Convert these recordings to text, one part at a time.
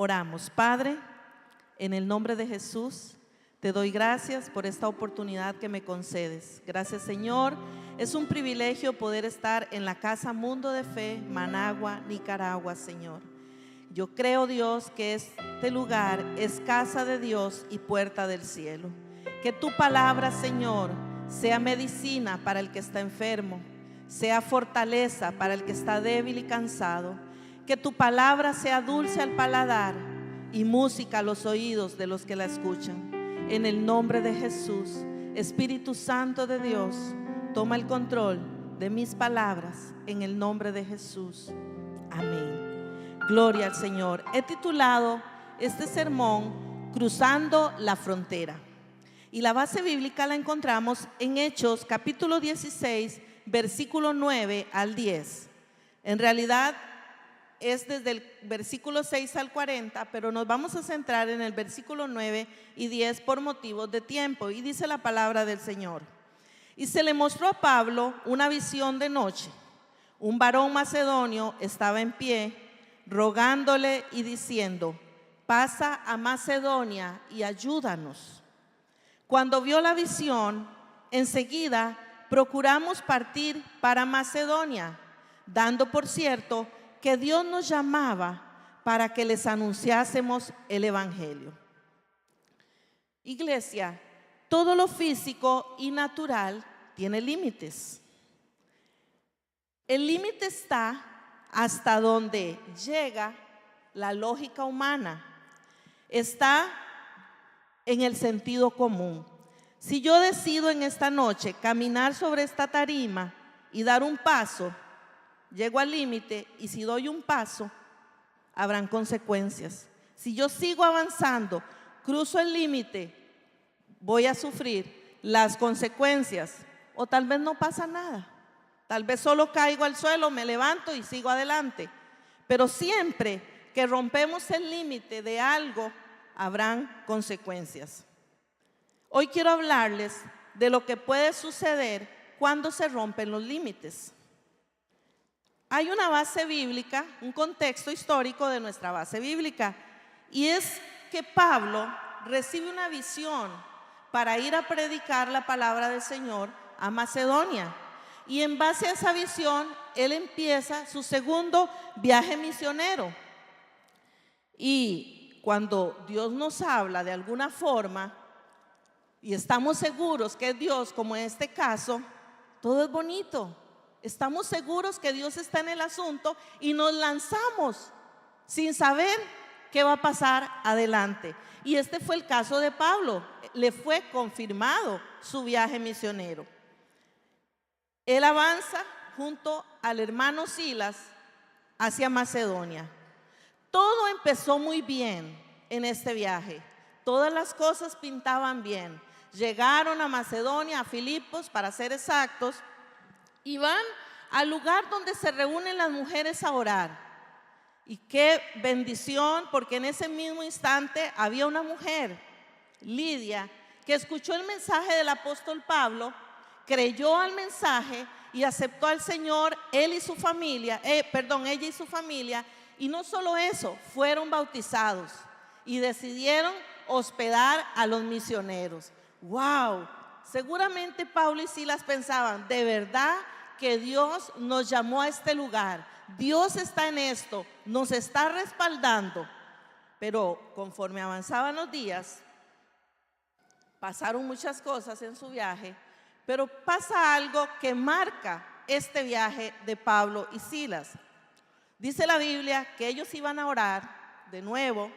Oramos. Padre, en el nombre de Jesús, te doy gracias por esta oportunidad que me concedes. Gracias, Señor. Es un privilegio poder estar en la Casa Mundo de Fe, Managua, Nicaragua, Señor. Yo creo, Dios, que este lugar es casa de Dios y puerta del cielo. Que tu palabra, Señor, sea medicina para el que está enfermo, sea fortaleza para el que está débil y cansado. Que tu palabra sea dulce al paladar y música a los oídos de los que la escuchan. En el nombre de Jesús, Espíritu Santo de Dios, toma el control de mis palabras en el nombre de Jesús. Amén. Gloria al Señor. He titulado este sermón Cruzando la Frontera. Y la base bíblica la encontramos en Hechos capítulo 16, versículo 9 al 10. En realidad es desde el versículo 6 al 40, pero nos vamos a centrar en el versículo 9 y 10 por motivos de tiempo. Y dice la palabra del Señor: y se le mostró a Pablo una visión de noche. Un varón macedonio estaba en pie, rogándole y diciendo: pasa a Macedonia y ayúdanos. Cuando vio la visión, enseguida procuramos partir para Macedonia, dando por cierto que Dios nos llamaba para que les anunciásemos el evangelio. Iglesia, todo lo físico y natural tiene límites. El límite está hasta donde llega la lógica humana. Está en el sentido común. Si yo decido en esta noche caminar sobre esta tarima y dar un paso, llego al límite, y si doy un paso, habrán consecuencias. Si yo sigo avanzando, cruzo el límite, voy a sufrir las consecuencias, o tal vez no pasa nada. Tal vez solo caigo al suelo, me levanto y sigo adelante. Pero siempre que rompemos el límite de algo, habrán consecuencias. Hoy quiero hablarles de lo que puede suceder cuando se rompen los límites. Hay una base bíblica, un contexto histórico de nuestra base bíblica, y es que Pablo recibe una visión para ir a predicar la palabra del Señor a Macedonia. Y en base a esa visión, él empieza su segundo viaje misionero. Y cuando Dios nos habla de alguna forma, y estamos seguros que es Dios, como en este caso, todo es bonito. Estamos seguros que Dios está en el asunto y nos lanzamos sin saber qué va a pasar adelante. Y este fue el caso de Pablo. Le fue confirmado su viaje misionero. Él avanza junto al hermano Silas hacia Macedonia. Todo empezó muy bien en este viaje. Todas las cosas pintaban bien. Llegaron a Macedonia, a Filipos, para ser exactos, y van al lugar donde se reúnen las mujeres a orar. Y qué bendición, porque en ese mismo instante había una mujer, Lidia, que escuchó el mensaje del apóstol Pablo, creyó al mensaje y aceptó al Señor, ella y su familia, y no solo eso, fueron bautizados y decidieron hospedar a los misioneros. ¡Wow! Seguramente Pablo y Silas pensaban: de verdad que Dios nos llamó a este lugar, Dios está en esto, nos está respaldando. Pero conforme avanzaban los días, pasaron muchas cosas en su viaje, pero pasa algo que marca este viaje de Pablo y Silas. Dice la Biblia que ellos iban a orar de nuevo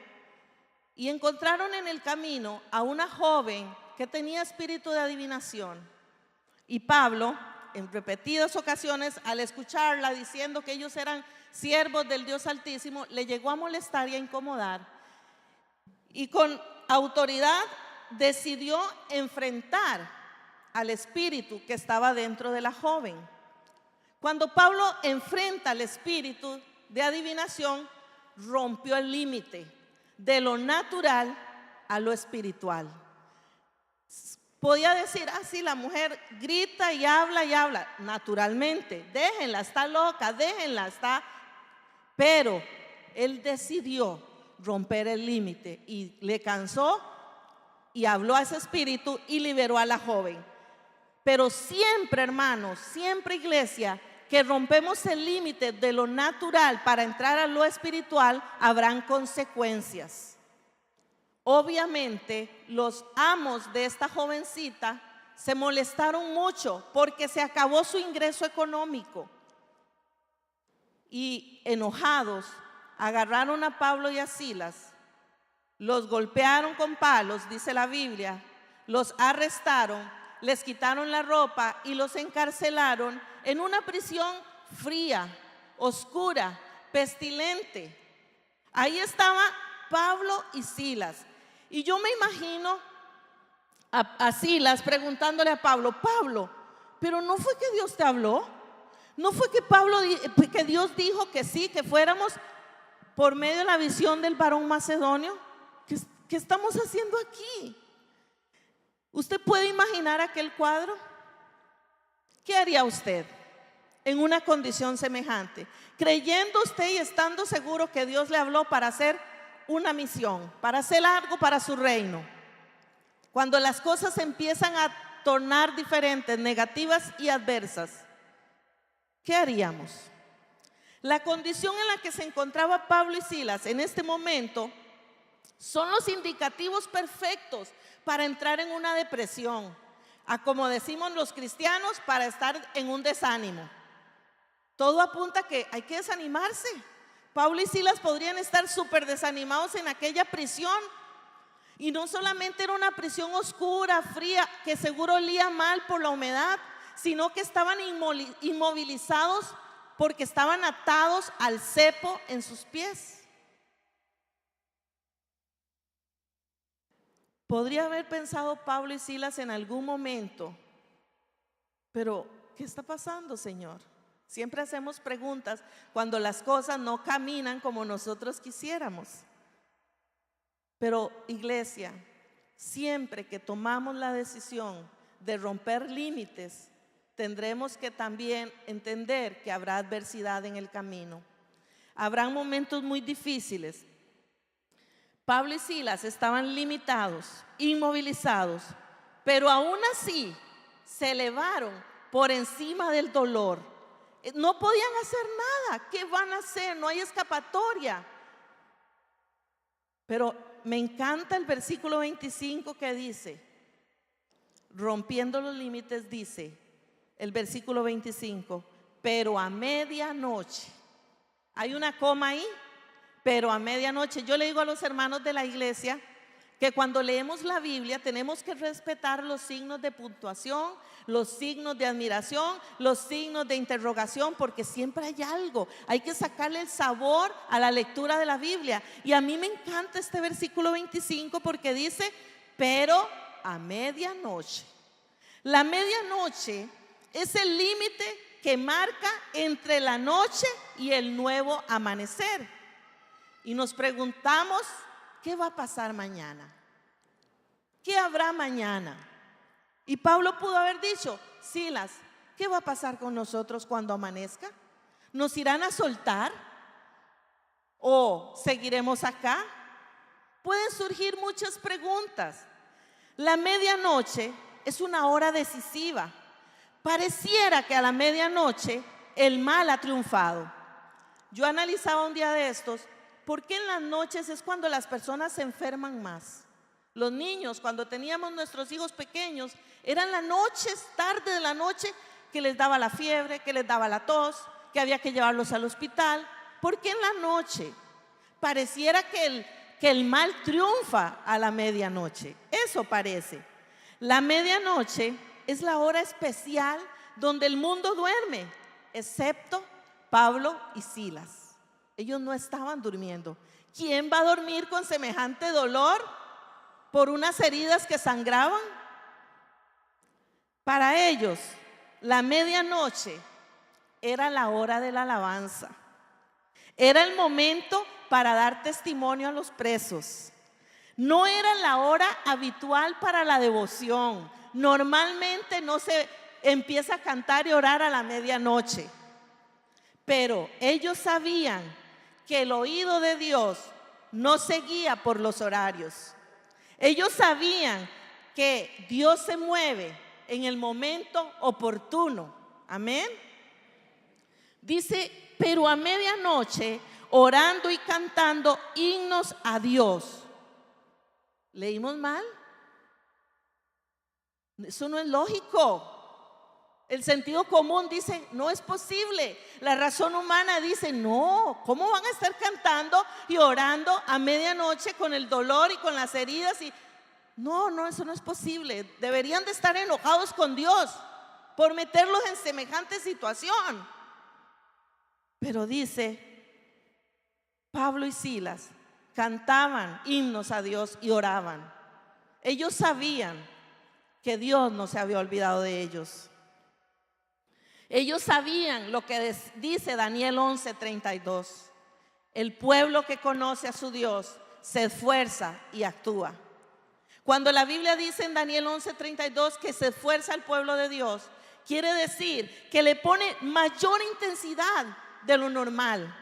y encontraron en el camino a una joven que tenía espíritu de adivinación. Y Pablo, en repetidas ocasiones, al escucharla diciendo que ellos eran siervos del Dios Altísimo, le llegó a molestar y a incomodar. Y con autoridad decidió enfrentar al espíritu que estaba dentro de la joven. Cuando Pablo enfrenta al espíritu de adivinación, rompió el límite de lo natural a lo espiritual. Podía decir: sí, la mujer grita y habla, naturalmente, déjenla, está loca, déjenla, está. Pero él decidió romper el límite y le cansó y habló a ese espíritu y liberó a la joven. Pero siempre, hermanos, siempre, iglesia, que rompemos el límite de lo natural para entrar a lo espiritual, habrán consecuencias. Obviamente, los amos de esta jovencita se molestaron mucho porque se acabó su ingreso económico. Y enojados, agarraron a Pablo y a Silas, los golpearon con palos, dice la Biblia, los arrestaron, les quitaron la ropa y los encarcelaron en una prisión fría, oscura, pestilente. Ahí estaba Pablo y Silas. Y yo me imagino a Silas preguntándole a Pablo, Pablo, ¿pero no fue que Dios te habló? ¿No fue que Dios dijo que sí, que fuéramos por medio de la visión del varón macedonio? ¿Qué estamos haciendo aquí? ¿Usted puede imaginar aquel cuadro? ¿Qué haría usted en una condición semejante? Creyendo usted y estando seguro que Dios le habló para hacer una misión, para hacer algo para su reino. Cuando las cosas empiezan a tornar diferentes, negativas y adversas, ¿qué haríamos? La condición en la que se encontraba Pablo y Silas en este momento son los indicativos perfectos para entrar en una depresión, como decimos los cristianos, para estar en un desánimo. Todo apunta a que hay que desanimarse. Pablo y Silas podrían estar súper desanimados en aquella prisión. Y no solamente era una prisión oscura, fría, que seguro olía mal por la humedad, sino que estaban inmovilizados porque estaban atados al cepo en sus pies. Podría haber pensado Pablo y Silas en algún momento, pero ¿qué está pasando, Señor? Siempre hacemos preguntas cuando las cosas no caminan como nosotros quisiéramos. Pero, iglesia, siempre que tomamos la decisión de romper límites, tendremos que también entender que habrá adversidad en el camino. Habrán momentos muy difíciles. Pablo y Silas estaban limitados, inmovilizados, pero aún así se elevaron por encima del dolor. No podían hacer nada. ¿Qué van a hacer? No hay escapatoria. Pero me encanta el versículo 25 que dice, rompiendo los límites, dice el versículo 25, pero a medianoche. Hay una coma ahí. Pero a medianoche. Yo le digo a los hermanos de la iglesia que cuando leemos la Biblia tenemos que respetar los signos de puntuación, los signos de admiración, los signos de interrogación, porque siempre hay algo. Hay que sacarle el sabor a la lectura de la Biblia. Y a mí me encanta este versículo 25 porque dice, pero a medianoche. La medianoche es el límite que marca entre la noche y el nuevo amanecer. Y nos preguntamos, ¿qué va a pasar mañana? ¿Qué habrá mañana? Y Pablo pudo haber dicho, Silas, ¿qué va a pasar con nosotros cuando amanezca? ¿Nos irán a soltar? ¿O seguiremos acá? Pueden surgir muchas preguntas. La medianoche es una hora decisiva. Pareciera que a la medianoche el mal ha triunfado. Yo analizaba un día de estos, ¿por qué en las noches es cuando las personas se enferman más? Los niños, cuando teníamos nuestros hijos pequeños, eran las noches, tarde de la noche, que les daba la fiebre, que les daba la tos, que había que llevarlos al hospital. ¿Por qué en la noche? Pareciera que el mal triunfa a la medianoche. Eso parece. La medianoche es la hora especial donde el mundo duerme, excepto Pablo y Silas. Ellos no estaban durmiendo. ¿Quién va a dormir con semejante dolor por unas heridas que sangraban? Para ellos, la medianoche era la hora de la alabanza. Era el momento para dar testimonio a los presos. No era la hora habitual para la devoción. Normalmente no se empieza a cantar y orar a la medianoche. Pero ellos sabían que el oído de Dios no se guía por los horarios. Ellos sabían que Dios se mueve en el momento oportuno. Amén. Dice, pero a medianoche, orando y cantando himnos a Dios. ¿Leímos mal? Eso no es lógico. El sentido común dice, no es posible. La razón humana dice, no, ¿cómo van a estar cantando y orando a medianoche con el dolor y con las heridas? No, eso no es posible. Deberían de estar enojados con Dios por meterlos en semejante situación. Pero dice, Pablo y Silas cantaban himnos a Dios y oraban. Ellos sabían que Dios no se había olvidado de ellos. Ellos sabían lo que dice Daniel 11:32. El pueblo que conoce a su Dios se esfuerza y actúa. Cuando la Biblia dice en Daniel 11:32 que se esfuerza el pueblo de Dios, quiere decir que le pone mayor intensidad de lo normal.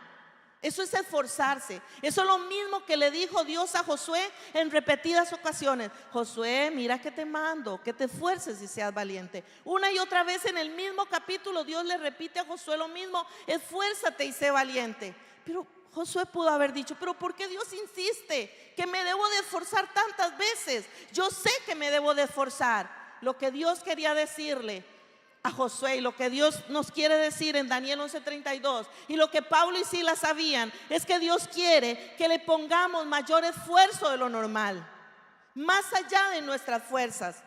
Eso es esforzarse. Eso es lo mismo que le dijo Dios a Josué en repetidas ocasiones. Josué, mira que te mando, que te esfuerces y seas valiente. Una y otra vez en el mismo capítulo Dios le repite a Josué lo mismo: esfuérzate y sé valiente. Pero Josué pudo haber dicho, pero ¿por qué Dios insiste que me debo de esforzar tantas veces? Yo sé que me debo de esforzar. Lo que Dios quería decirle a Josué y lo que Dios nos quiere decir en Daniel 11:32 y lo que Pablo y Silas sabían es que Dios quiere que le pongamos mayor esfuerzo de lo normal, más allá de nuestras fuerzas,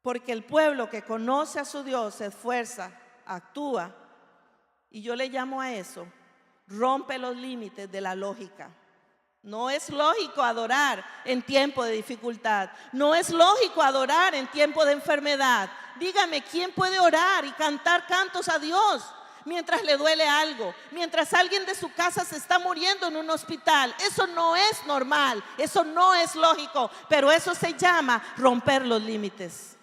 porque el pueblo que conoce a su Dios se esfuerza, actúa, y yo le llamo a eso, rompe los límites de la lógica. No es lógico adorar en tiempo de dificultad. No es lógico adorar en tiempo de enfermedad. Dígame, ¿quién puede orar y cantar cantos a Dios mientras le duele algo? Mientras alguien de su casa se está muriendo en un hospital. Eso no es normal, eso no es lógico, pero eso se llama romper los límites.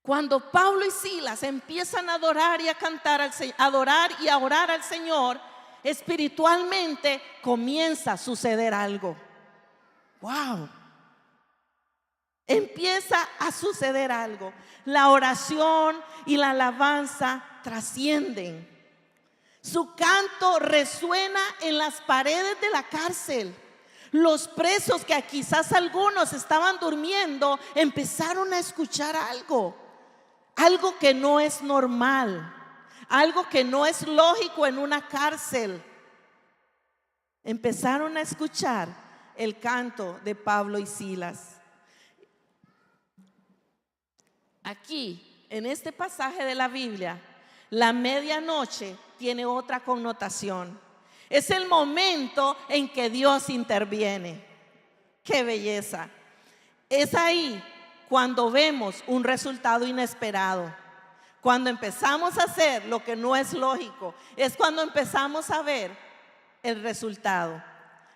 Cuando Pablo y Silas empiezan a adorar y a cantar al Señor, adorar y a orar al Señor, espiritualmente comienza a suceder algo. ¡Wow! Empieza a suceder algo. La oración y la alabanza trascienden. Su canto resuena en las paredes de la cárcel. Los presos, que quizás algunos estaban durmiendo, empezaron a escuchar algo que no es normal. Algo que no es lógico en una cárcel. Empezaron a escuchar el canto de Pablo y Silas. Aquí, en este pasaje de la Biblia, la medianoche tiene otra connotación. Es el momento en que Dios interviene. ¡Qué belleza! Es ahí cuando vemos un resultado inesperado. Cuando empezamos a hacer lo que no es lógico, es cuando empezamos a ver el resultado.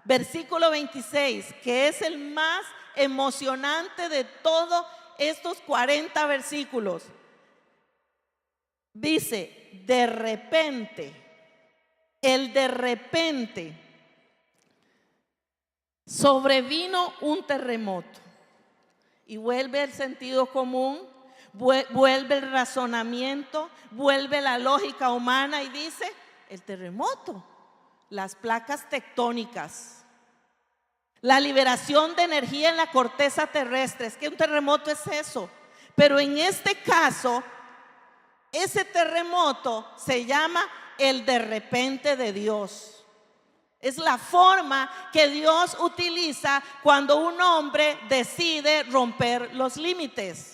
Versículo 26, que es el más emocionante de todos estos 40 versículos. Dice, de repente, de repente, sobrevino un terremoto. Y vuelve el sentido común, vuelve el razonamiento, vuelve la lógica humana y dice, el terremoto, las placas tectónicas, la liberación de energía en la corteza terrestre. Es que un terremoto es eso, pero en este caso, ese terremoto se llama el de repente de Dios. Es la forma que Dios utiliza cuando un hombre decide romper los límites.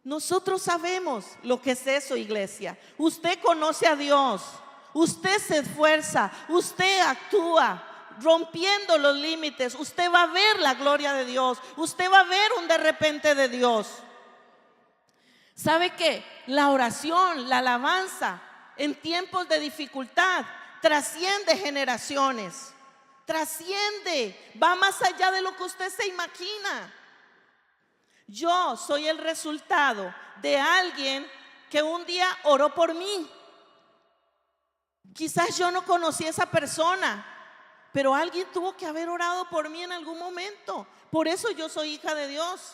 Nosotros sabemos lo que es eso, iglesia. Usted conoce a Dios, usted se esfuerza, usted actúa rompiendo los límites. Usted va a ver la gloria de Dios, usted va a ver un de repente de Dios. ¿Sabe qué? La oración, la alabanza en tiempos de dificultad trasciende generaciones, trasciende, va más allá de lo que usted se imagina. Yo soy el resultado de alguien que un día oró por mí. Quizás yo no conocí a esa persona, pero alguien tuvo que haber orado por mí en algún momento. Por eso yo soy hija de Dios,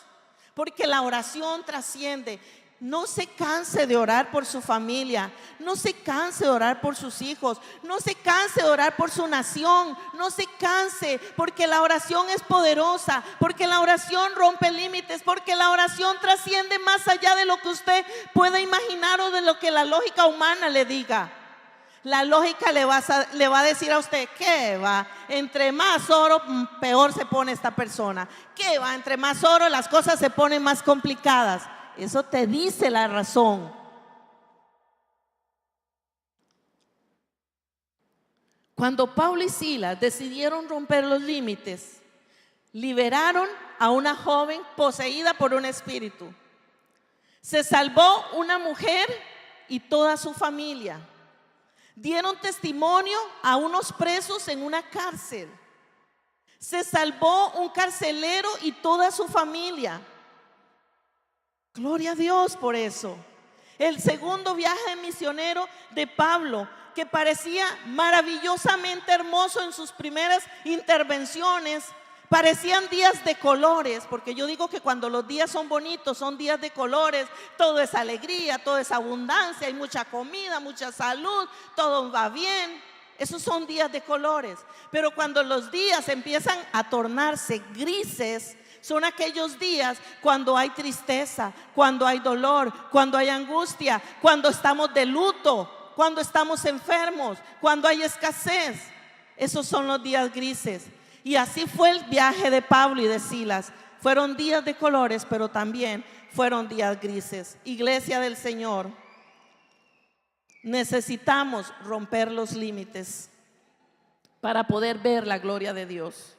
porque la oración trasciende. No se canse de orar por su familia, no se canse de orar por sus hijos, no se canse de orar por su nación, no se canse, porque la oración es poderosa, porque la oración rompe límites, porque la oración trasciende más allá de lo que usted pueda imaginar o de lo que la lógica humana le diga. La lógica le va a decir a usted: ¿qué va? Entre más oro, peor se pone esta persona. ¿Qué va? Entre más oro, las cosas se ponen más complicadas. Eso te dice la razón. Cuando Pablo y Silas decidieron romper los límites, liberaron a una joven poseída por un espíritu. Se salvó una mujer y toda su familia. Dieron testimonio a unos presos en una cárcel. Se salvó un carcelero y toda su familia. Gloria a Dios por eso. El segundo viaje misionero de Pablo, que parecía maravillosamente hermoso en sus primeras intervenciones, parecían días de colores, porque yo digo que cuando los días son bonitos, son días de colores, todo es alegría, todo es abundancia, hay mucha comida, mucha salud, todo va bien. Esos son días de colores. Pero cuando los días empiezan a tornarse grises, son aquellos días cuando hay tristeza, cuando hay dolor, cuando hay angustia, cuando estamos de luto, cuando estamos enfermos, cuando hay escasez. Esos son los días grises. Y así fue el viaje de Pablo y de Silas. Fueron días de colores, pero también fueron días grises. Iglesia del Señor, necesitamos romper los límites para poder ver la gloria de Dios.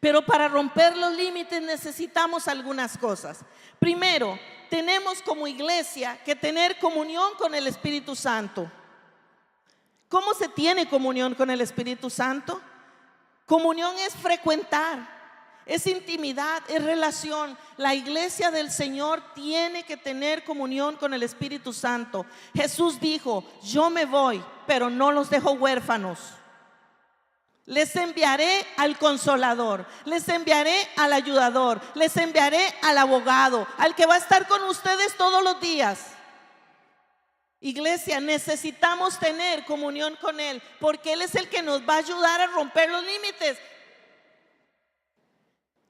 Pero para romper los límites necesitamos algunas cosas. Primero, tenemos como iglesia que tener comunión con el Espíritu Santo. ¿Cómo se tiene comunión con el Espíritu Santo? Comunión es frecuentar, es intimidad, es relación. La iglesia del Señor tiene que tener comunión con el Espíritu Santo. Jesús dijo: yo me voy, pero no los dejo huérfanos. Les enviaré al Consolador, les enviaré al Ayudador, les enviaré al Abogado, al que va a estar con ustedes todos los días. Iglesia, necesitamos tener comunión con Él, porque Él es el que nos va a ayudar a romper los límites.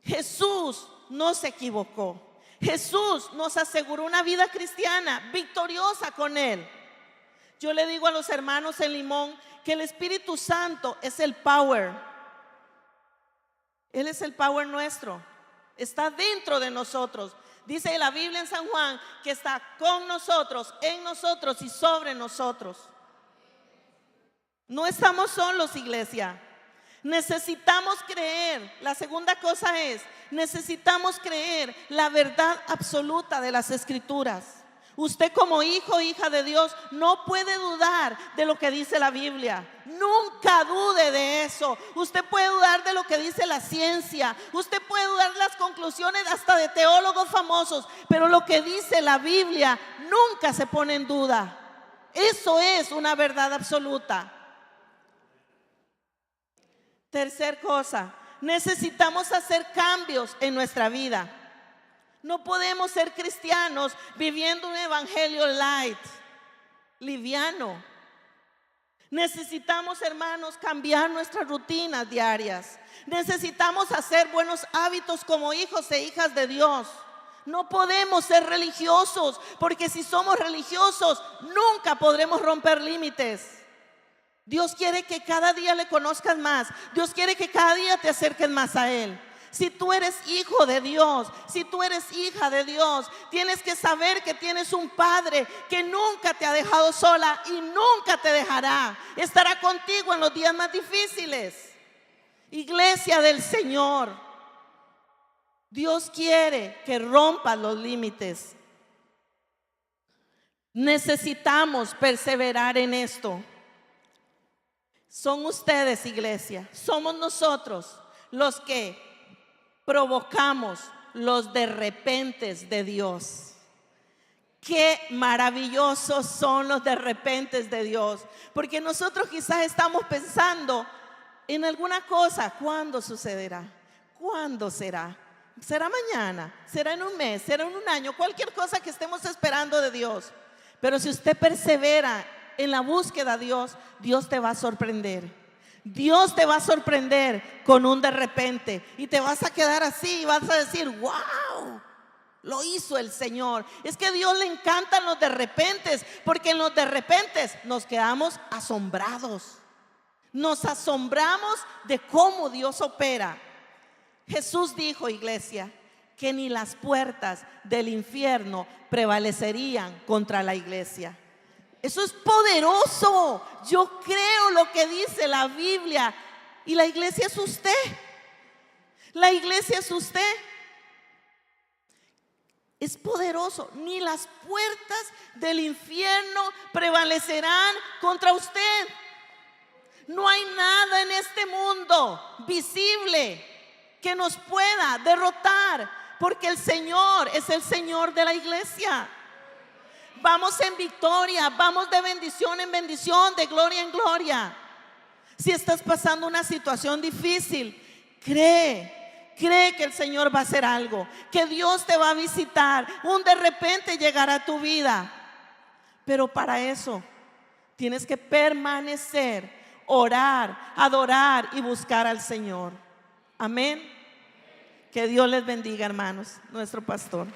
Jesús no se equivocó. Jesús nos aseguró una vida cristiana victoriosa con Él. Yo le digo a los hermanos en Limón que el Espíritu Santo es el power. Él es el power nuestro. Está dentro de nosotros. Dice la Biblia en San Juan que está con nosotros, en nosotros y sobre nosotros. No estamos solos, iglesia. Necesitamos creer. La segunda cosa es: necesitamos creer la verdad absoluta de las Escrituras. Usted como hijo o hija de Dios no puede dudar de lo que dice la Biblia. Nunca dude de eso. Usted puede dudar de lo que dice la ciencia. Usted puede dudar de las conclusiones hasta de teólogos famosos. Pero lo que dice la Biblia nunca se pone en duda. Eso es una verdad absoluta. Tercer cosa, necesitamos hacer cambios en nuestra vida. No podemos ser cristianos viviendo un evangelio light, liviano. Necesitamos, hermanos, cambiar nuestras rutinas diarias. Necesitamos hacer buenos hábitos como hijos e hijas de Dios. No podemos ser religiosos, porque si somos religiosos nunca podremos romper límites. Dios quiere que cada día le conozcas más. Dios quiere que cada día te acerques más a Él. Si tú eres hijo de Dios, si tú eres hija de Dios, tienes que saber que tienes un Padre que nunca te ha dejado sola y nunca te dejará. Estará contigo en los días más difíciles. Iglesia del Señor, Dios quiere que rompas los límites. Necesitamos perseverar en esto. Son ustedes, iglesia, somos nosotros los que provocamos los de repentes de Dios. Qué maravillosos son los de repentes de Dios, porque nosotros quizás estamos pensando en alguna cosa. ¿Cuándo sucederá? ¿Cuándo será? ¿Será mañana? ¿Será en un mes? ¿Será en un año? Cualquier cosa que estemos esperando de Dios. Pero si usted persevera en la búsqueda de Dios, Dios te va a sorprender. Dios te va a sorprender con un de repente y te vas a quedar así y vas a decir: wow, lo hizo el Señor. Es que a Dios le encantan los de repentes, porque en los de repentes nos quedamos asombrados. Nos asombramos de cómo Dios opera. Jesús dijo, iglesia, que ni las puertas del infierno prevalecerían contra la iglesia. Eso es poderoso. Yo creo lo que dice la Biblia. Y la iglesia es usted. La iglesia es usted. Es poderoso. Ni las puertas del infierno prevalecerán contra usted. No hay nada en este mundo visible que nos pueda derrotar, porque el Señor es el Señor de la iglesia. Vamos en victoria, vamos de bendición en bendición, de gloria en gloria. Si estás pasando una situación difícil, cree que el Señor va a hacer algo, que Dios te va a visitar, un de repente llegará a tu vida. Pero para eso tienes que permanecer, orar, adorar y buscar al Señor. Amén. Que Dios les bendiga, hermanos, nuestro pastor.